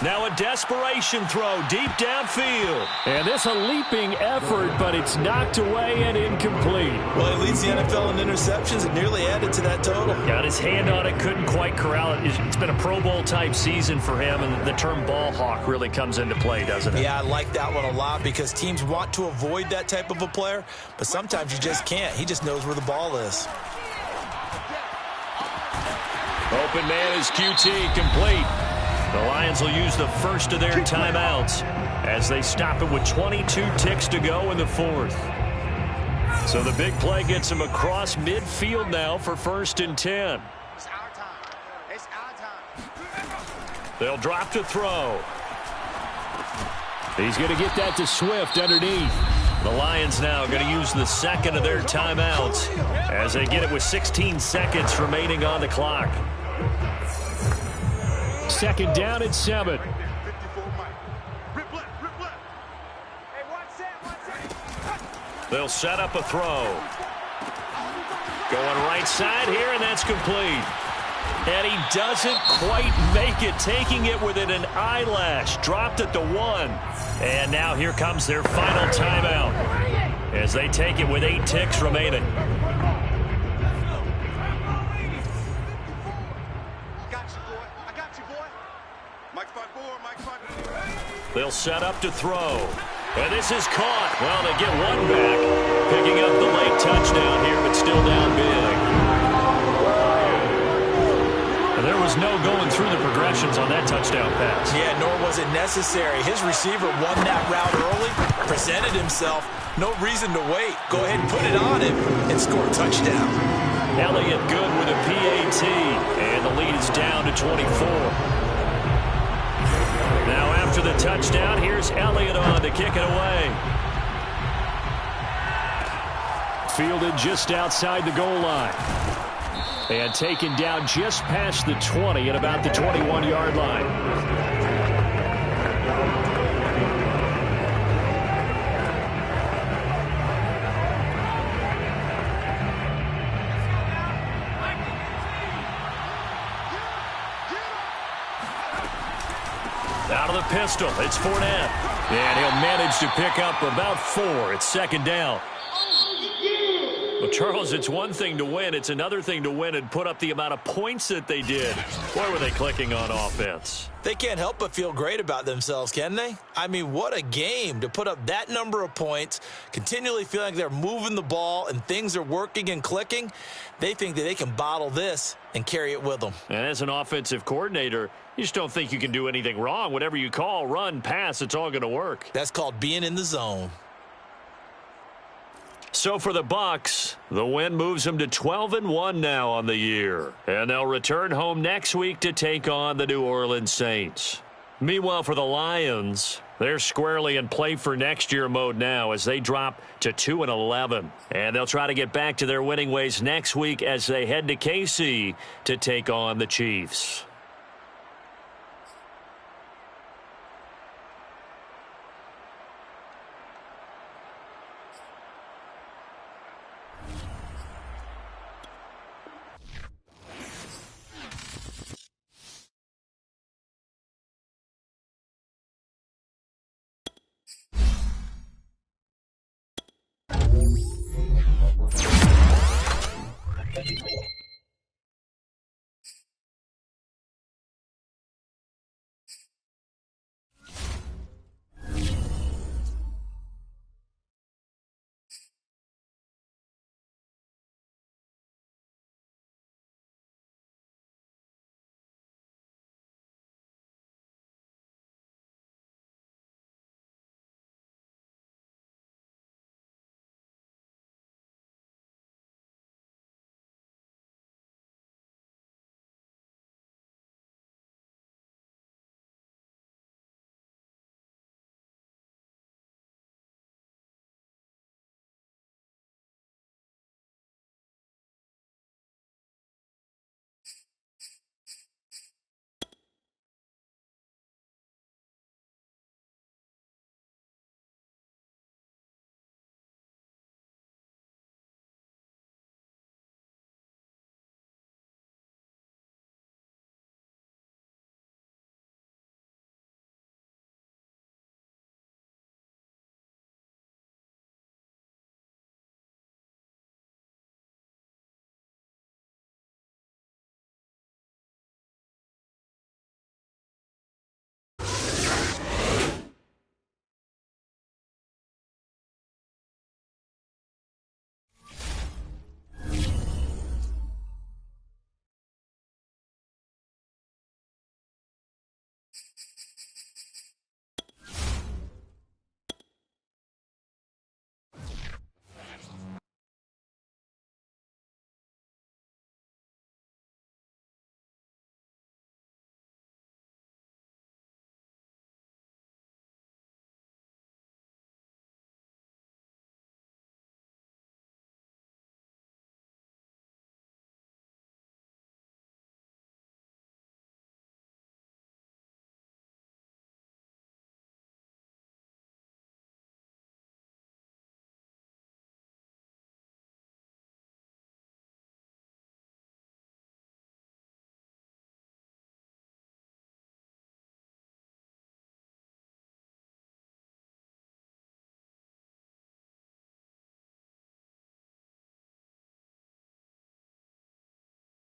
S2: Now a desperation throw deep downfield.
S4: And this a leaping effort, but it's knocked away and incomplete.
S3: Well, he leads the NFL in interceptions and nearly added to that total.
S2: Got his hand on it, couldn't quite corral it. It's been a Pro Bowl-type season for him, and the term ball hawk really comes into play, doesn't it?
S3: Yeah, I like that one a lot because teams want to avoid that type of a player, but sometimes you just can't. He just knows where the ball is.
S2: Open man is QT, complete. The Lions will use the first of their timeouts as they stop it with 22 ticks to go in the 4th. So the big play gets him across midfield now for 1st and 10.
S6: It's our time. It's our time.
S2: They'll drop to throw.
S4: He's going to get that to Swift underneath.
S2: The Lions now going to use the 2nd of their timeouts as they get it with 16 seconds remaining on the clock.
S4: 2nd down and 7.
S2: They'll set up a throw. Going right side here, and that's complete. And he doesn't quite make it, taking it within an eyelash. Dropped at the 1. And now here comes their final timeout as they take it with 8 ticks remaining. They'll set up to throw. And this is caught. Well, they get one back. Picking up the late touchdown here, but still down big. And there was no going through the progressions on that touchdown pass.
S3: Yeah, nor was it necessary. His receiver won that route early, presented himself. No reason to wait. Go ahead and put it on him and score a touchdown.
S2: Elliott good with a PAT. And the lead is down to 24. Now after the touchdown, here's Elliott on to kick it away.
S4: Fielded just outside the goal line. And taken down just past the 20 at about the 21-yard line.
S2: Out of the pistol, it's Fournette. And he'll manage to pick up about 4. It's 2nd down. Well, Charles, it's one thing to win. It's another thing to win and put up the amount of points that they did. Boy, were they clicking on offense.
S3: They can't help but feel great about themselves, can they? I mean, what a game to put up that number of points, continually feeling like they're moving the ball and things are working and clicking. They think that they can bottle this and carry it with them.
S2: And as an offensive coordinator, you just don't think you can do anything wrong. Whatever you call, run, pass, it's all going to work.
S3: That's called being in the zone.
S2: So for the Bucs, the win moves them to 12-1 now on the year. And they'll return home next week to take on the New Orleans Saints. Meanwhile, for the Lions, they're squarely in play for next year mode now as they drop to 2-11. And they'll try to get back to their winning ways next week as they head to KC to take on the Chiefs.